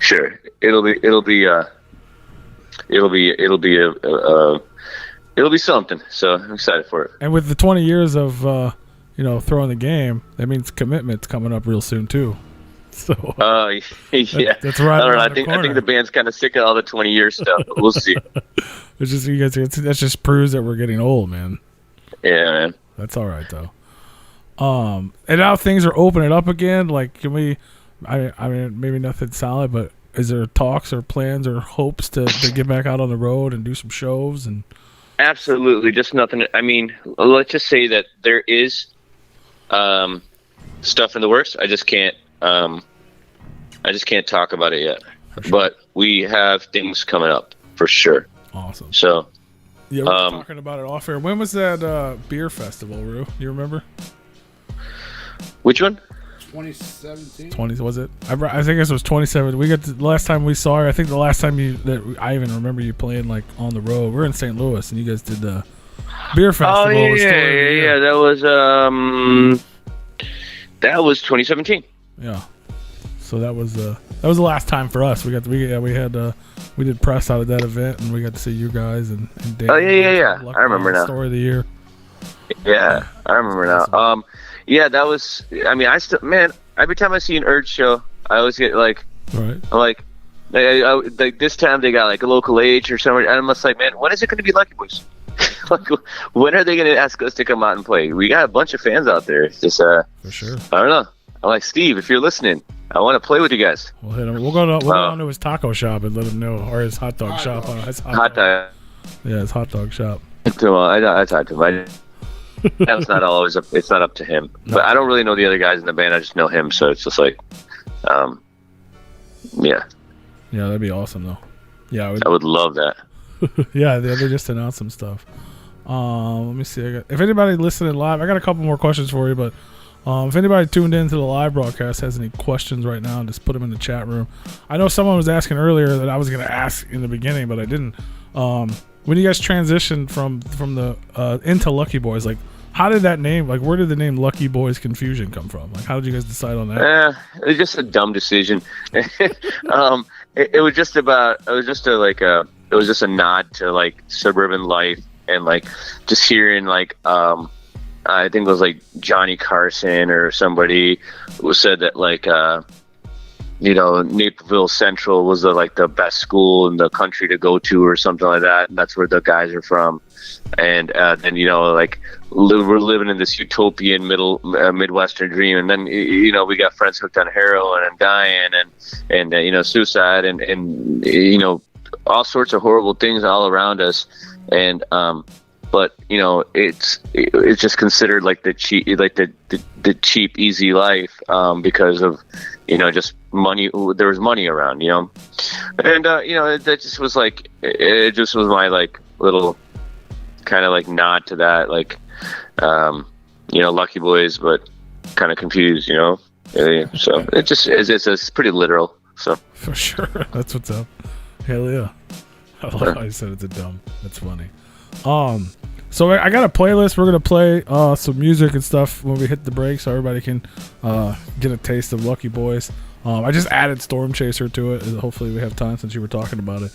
Sure, it'll be something. So I'm excited for it. And with the 20 years of Throwing the Game, that means commitment's coming up real soon too. So yeah. that's right. I don't know. I think the band's kind of sick of all the 20-year stuff. But we'll see. It's just you guys. That just proves that we're getting old, man. Yeah, man. That's all right though. And now things are opening up again. Like, can we? I mean, maybe nothing solid, but is there talks or plans or hopes to get back out on the road and do some shows and? Absolutely, just nothing. I mean, let's just say that there is stuff in the works. I just can't talk about it yet. Sure. But we have things coming up for sure. Awesome. So yeah, we're talking about it off air. When was that beer festival, Rue? You remember? Which one? 2017. 20 was it? I think this was 2017. We got the last time we saw her. I think the last time I even remember you playing like on the road. We're in St. Louis, and you guys did the beer festival. Oh yeah. That was 2017. Yeah. So that was the last time for us. We did press out of that event, and we got to see you guys and Dan. Oh yeah. I remember now. Story of the year. Yeah, I remember now. Yeah, that was. I mean, every time I see an Urge show, I always get like, right. Like this time they got like a local age or something, and I'm just like, man, when is it going to be Lucky Boys? Like, when are they going to ask us to come out and play? We got a bunch of fans out there. It's just for sure. I don't know. I'm like, Steve, if you're listening, I want to play with you guys. We'll hit him. We'll go down to his taco shop and let him know, or his hot dog shop. His hot dog. Yeah, his hot dog shop. I talked to him. That's not always it's not up to him. No. But I don't really know the other guys in the band. I just know him, so it's just like, yeah. Yeah, that'd be awesome though. Yeah, I would love that. Yeah, they just announced some stuff. Let me see. If anybody listening live, I got a couple more questions for you, but if anybody tuned into the live broadcast has any questions right now, just put them in the chat room. I know someone was asking earlier that I was going to ask in the beginning, but I didn't. When you guys transitioned from the into Lucky Boys, like, how did that name, like, where did the name Lucky Boys Confusion come from? Like, how did you guys decide on that? It was just a dumb decision. It was just a nod to like suburban life and like just hearing like I think it was like Johnny Carson or somebody who said that like Naperville Central was the best school in the country to go to or something like that, and that's where the guys are from. And then we're living in this utopian Midwestern dream, and then we got friends hooked on heroin and dying and suicide and all sorts of horrible things all around us. And but it's just considered like the cheap easy life because of just money. There was money around, and that just was like, it just was my like little kind of like nod to that, like Lucky Boys, but kind of confused, so it's pretty literal. So for sure, that's what's up. Hell yeah. I love how you said it's a dumb. That's funny. So I got a playlist. We're gonna play some music and stuff when we hit the break, so everybody can get a taste of Lucky Boys. I just added Storm Chaser to it. Hopefully we have time since you were talking about it.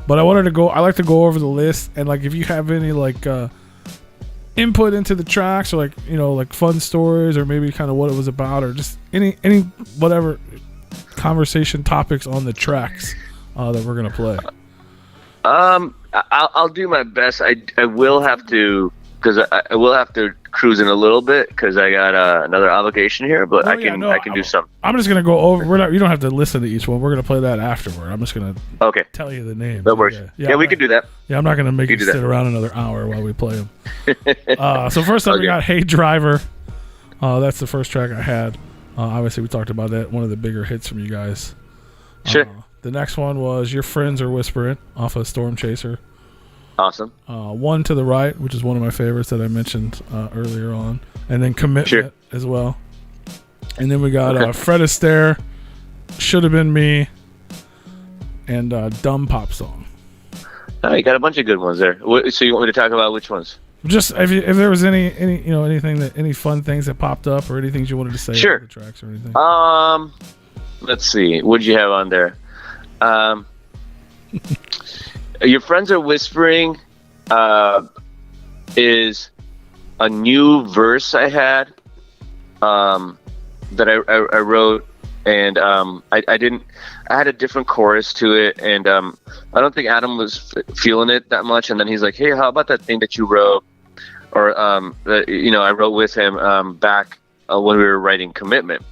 But I like to go over the list, and like if you have any like input into the tracks, or like fun stories, or maybe kind of what it was about, or just any whatever conversation topics on the tracks that we're gonna play. I'll do my best. I will have to, because I will have to cruise in a little bit because I got another obligation here. But I can do something. I'm just gonna go over. You don't have to listen to each one. We're gonna play that afterward. I'm just gonna tell you the name. That works. Yeah, we can do that. Yeah, I'm not gonna make you sit around another hour while we play them. So first up, we got Hey Driver. That's the first track I had. Obviously, we talked about that. One of the bigger hits from you guys. Sure. The next one was Your Friends Are Whispering off of Storm Chaser. Awesome. One to the Right, which is one of my favorites that I mentioned earlier on. And then Commitment as well. And then we got Fred Astaire, Should Have Been Me, and Dumb Pop Song. Oh, you got a bunch of good ones there. So you want me to talk about which ones? Just if there was any fun things that popped up or anything you wanted to say about the tracks or anything. Let's see. What'd you have on there? Your Friends Are Whispering is a new verse I had. I wrote, and I had a different chorus to it, and I don't think Adam was feeling it that much. And then he's like, "Hey, how about that thing that you wrote?" Or that, you know, I wrote with him back when we were writing Commitment,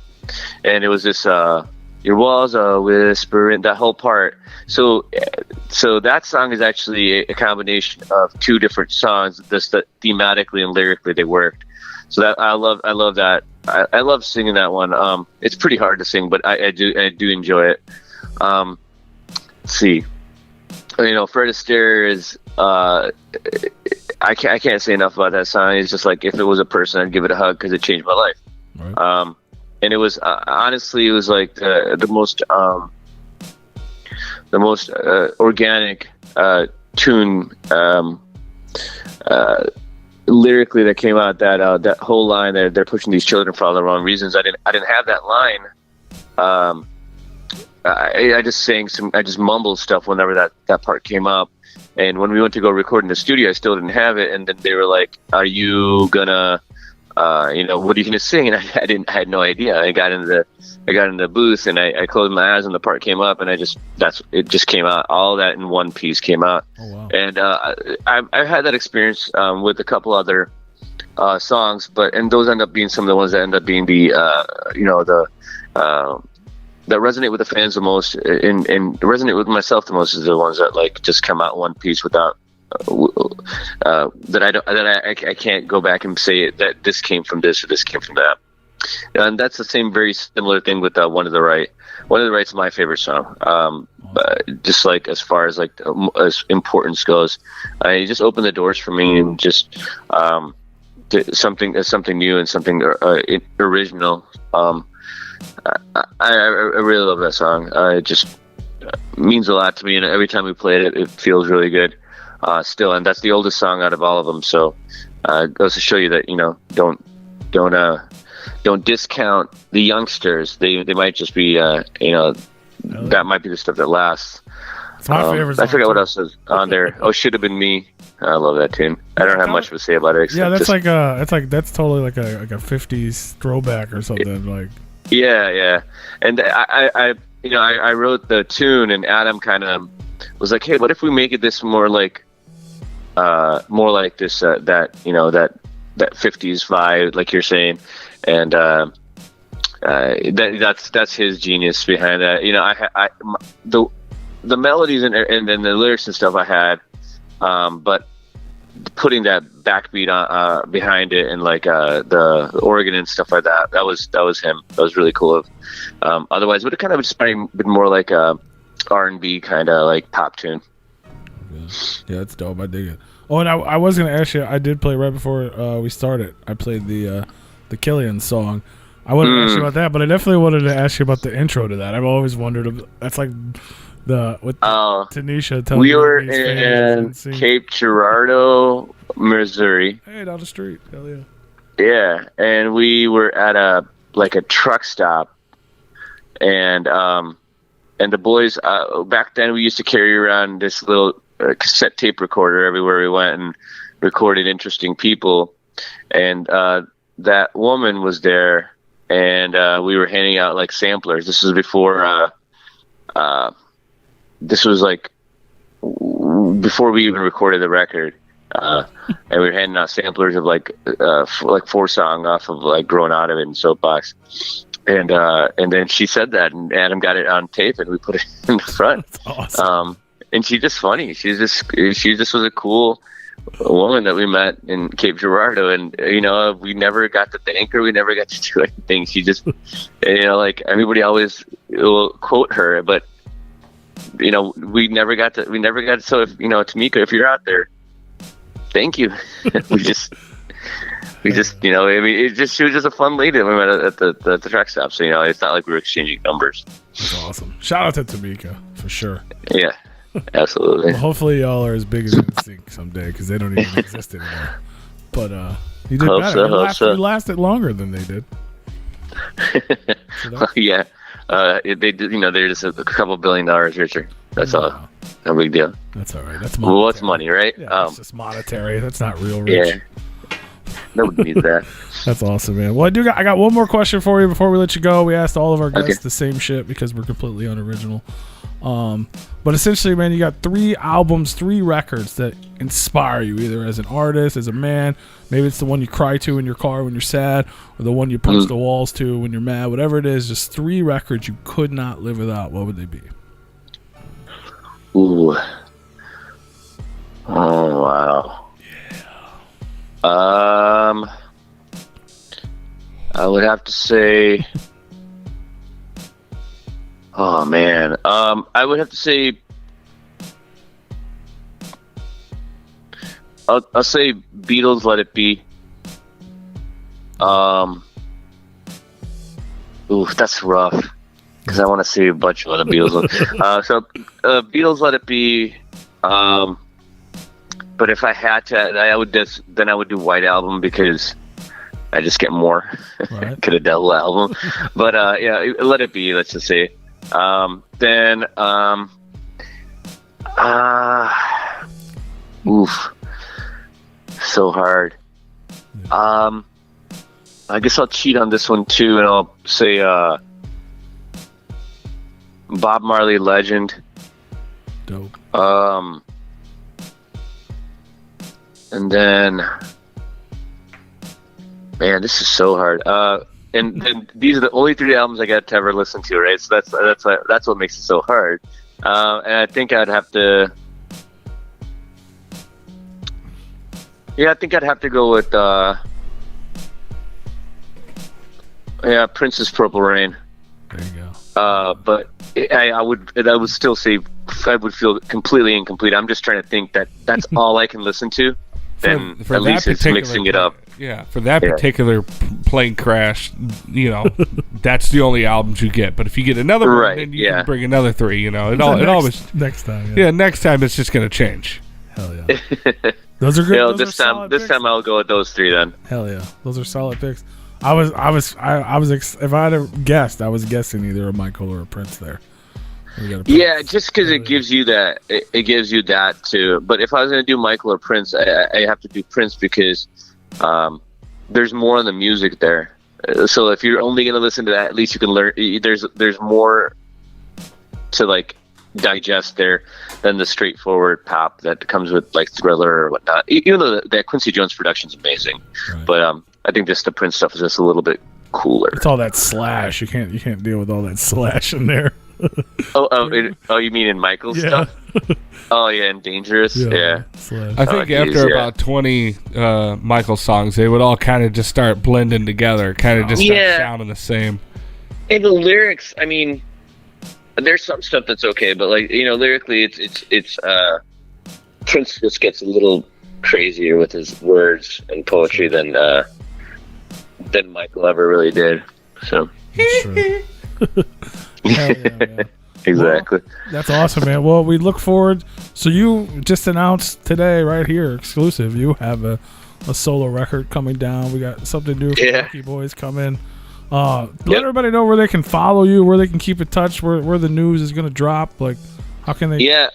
and it was this "Your walls are whispering," that whole part. So that song is actually a combination of two different songs, just that thematically and lyrically they worked. So that I love that. I love singing that one. It's pretty hard to sing, but I do enjoy it. Let's see, you know, Fred Astaire is I can't say enough about that song. It's just like, if it was a person, I'd give it a hug because it changed my life. Right. And it was honestly, it was like the most organic tune lyrically that came out. That whole line that they're pushing these children for all the wrong reasons. I didn't have that line. I just mumbled stuff whenever that part came up. And when we went to go record in the studio, I still didn't have it. And then they were like, "Are you gonna, you know, what are you gonna sing?" And I had no idea. I got in the booth, and I closed my eyes, and the part came up, and it just came out. All that in one piece came out. Oh, wow. And I've had that experience with a couple other songs, and those end up being some of the ones that end up being that resonate with the fans the most, and resonate with myself the most, is the ones that like just come out in one piece without that I can't go back and say that this came from this or this came from that. And that's the same, very similar thing with One of the Right. One of the Right's my favorite song. Just like as far as like as importance goes, I just opened the doors for me, and just something new and something original. I really love that song. It just means a lot to me, and every time we play it, it feels really good. Still, and that's the oldest song out of all of them. So it goes to show you that, you know, don't discount the youngsters. They might just be you know, that might be the stuff that lasts. It's my favorite song. I forgot what else is on there. Oh, Should Have Been Me. I love that tune. I don't have much to say about it. Yeah, that's that's totally like a 50s throwback or something. Like, yeah. And I wrote the tune, and Adam kind of was like, "Hey, what if we make it this more like this that 50s vibe, like you're saying?" And that's his genius behind that. You know, the melodies and then the lyrics and stuff I had, but putting that backbeat on behind it, and like the organ and stuff like that, that was him. That was really cool. Otherwise, it would have kind of just been more like a R&B kind of like pop tune. Yeah, that's dope. I dig it. Oh, and I was gonna ask you. I did play right before we started. I played the Killian song. I wanted to ask you about that, but I definitely wanted to ask you about the intro to that. I've always wondered. That's like with Tanisha. We were in Cape Girardeau, Missouri. Hey, down the street. Hell yeah. Yeah, and we were at a truck stop, and the boys back then, we used to carry around this little cassette tape recorder everywhere we went and recorded interesting people, and that woman was there, and we were handing out like samplers. This was before this was like before we even recorded the record, and we were handing out samplers of like 4 songs off of like Growing Out of It and Soapbox. And then she said that, and Adam got it on tape, and we put it in the front. That's awesome. And she's just funny. She just was a cool woman that we met in Cape Girardeau, and we never got to thank her. We never got to do anything. She just, like everybody always will quote her, but we never got to. So if Tamika, if you're out there, thank you. We just, she was just a fun lady that we met at the truck stop. So, it's not like we were exchanging numbers. That's awesome. Shout out to Tamika, for sure. Yeah, absolutely. Well, hopefully y'all are as big as NSYNC someday, because they don't even exist anymore. But you did better. You lasted longer than they did. Yeah. They did, they're just a couple $1 billion richer. That's all. No big deal. That's all right. That's monetary. What's money, right? Yeah, it's just monetary. That's not real rich. Yeah. Nobody needs that. That's awesome, man. Well, I got one more question for you before we let you go. We asked all of our guests the same shit because we're completely unoriginal. But essentially, man, you got 3 albums, 3 records that inspire you, either as an artist, as a man. Maybe it's the one you cry to in your car when you're sad, or the one you punch the walls to when you're mad. Whatever it is, just 3 records you could not live without. What would they be? Ooh. Oh, wow. Yeah. I would have to say... Oh, man. I would have to say... I'll say Beatles, Let It Be. Ooh, that's rough. Because I want to see a bunch of other Beatles ones. Beatles, Let It Be. But if I had to, I would do White Album because I just get more. Right. Could have done a album. But yeah, Let It Be, let's just say. Oof. So hard. I guess I'll cheat on this one too, and I'll say Bob Marley, Legend. Dope. And then, man, this is so hard. And these are the only 3 albums I got to ever listen to, right? So that's what makes it so hard. And I think I'd have to. Yeah, I think I'd have to go with Prince's Purple Rain. There you go. But I would still say I would feel completely incomplete. I'm just trying to think that that's all I can listen to. Then for at least it's mixing it up. Yeah, for that particular plane crash, that's the only albums you get. But if you get another one, then you can bring another 3. It always next time. Yeah, next time it's just going to change. Hell yeah. Those are good. This time I'll go with those 3 then. Hell yeah, those are solid picks. If I had guessed, I was guessing either a Michael or a Prince there. Yeah, just because it gives you that. It gives you that too. But if I was going to do Michael or Prince, I have to do Prince because there's more in the music there. So if you're only going to listen to that, at least you can learn. There's more to like digest there than the straightforward pop that comes with like Thriller or whatnot. Even though that Quincy Jones production is amazing, right. But I think just the Prince stuff is just a little bit cooler. It's all that slash. You can't deal with all that slash in there. You mean in Michael's stuff? Oh yeah, and Dangerous. Yeah. I think after about 20 Michael songs, they would all kind of just start blending together, kind of just start sounding the same. And the lyrics, I mean, there's some stuff that's okay, but like lyrically, it's Prince just gets a little crazier with his words and poetry than Michael ever really did. So. Hell yeah, man. Exactly. Well, that's awesome, man. Well, we look forward. So you just announced today, right here, exclusive. You have a solo record coming down. We got something new for Lucky Boys coming. Let everybody know where they can follow you, where they can keep in touch, where the news is going to drop. Like, how can they? Yeah,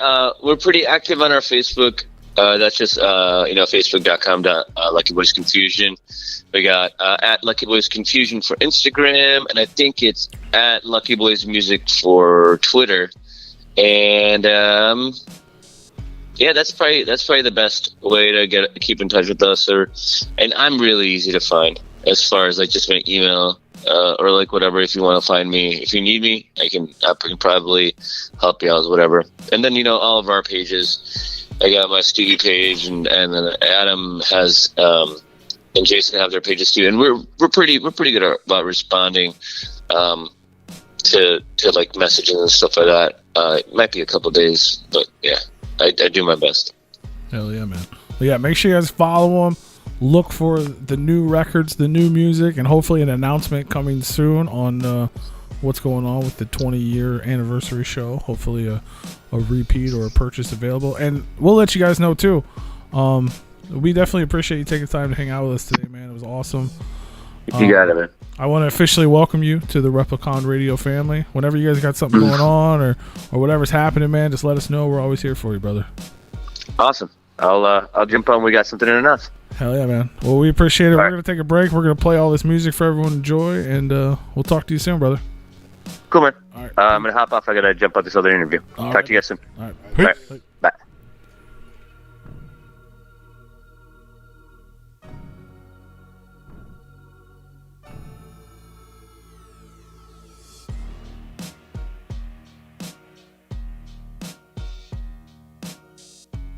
we're pretty active on our Facebook. That's just facebook.com/Lucky Boys Confusion. We got at Lucky Boys Confusion for Instagram, and I think it's at Lucky Boys Music for Twitter. And that's probably the best way to keep in touch with us. And I'm really easy to find as far as like just my email or like whatever. If you want to find me, if you need me, I can probably help you out, whatever. And then all of our pages. I got my studio page, and then Adam has and Jason have their pages too, and we're pretty good about responding to like messages and stuff like that. It might be a couple days, but yeah, I do my best. Hell yeah, man! Well, yeah, make sure you guys follow them. Look for the new records, the new music, and hopefully an announcement coming soon on what's going on with the 20-year anniversary show. Hopefully a repeat or a purchase available, and we'll let you guys know too. We definitely appreciate you taking time to hang out with us today, man. It was awesome. You got it, man. I want to officially welcome you to the Replicon Radio family. Whenever you guys got something going on or whatever's happening, man, just let us know. We're always here for you, brother. Awesome. I'll jump on. We got something in us. Hell yeah, man. Well, we appreciate it. All We're right. going to take a break. We're going to play all this music for everyone to enjoy, and we'll talk to you soon, brother. Cool, man. All right. I'm gonna hop off. I gotta jump on this other interview. All Talk right. to you guys soon. All right. All right.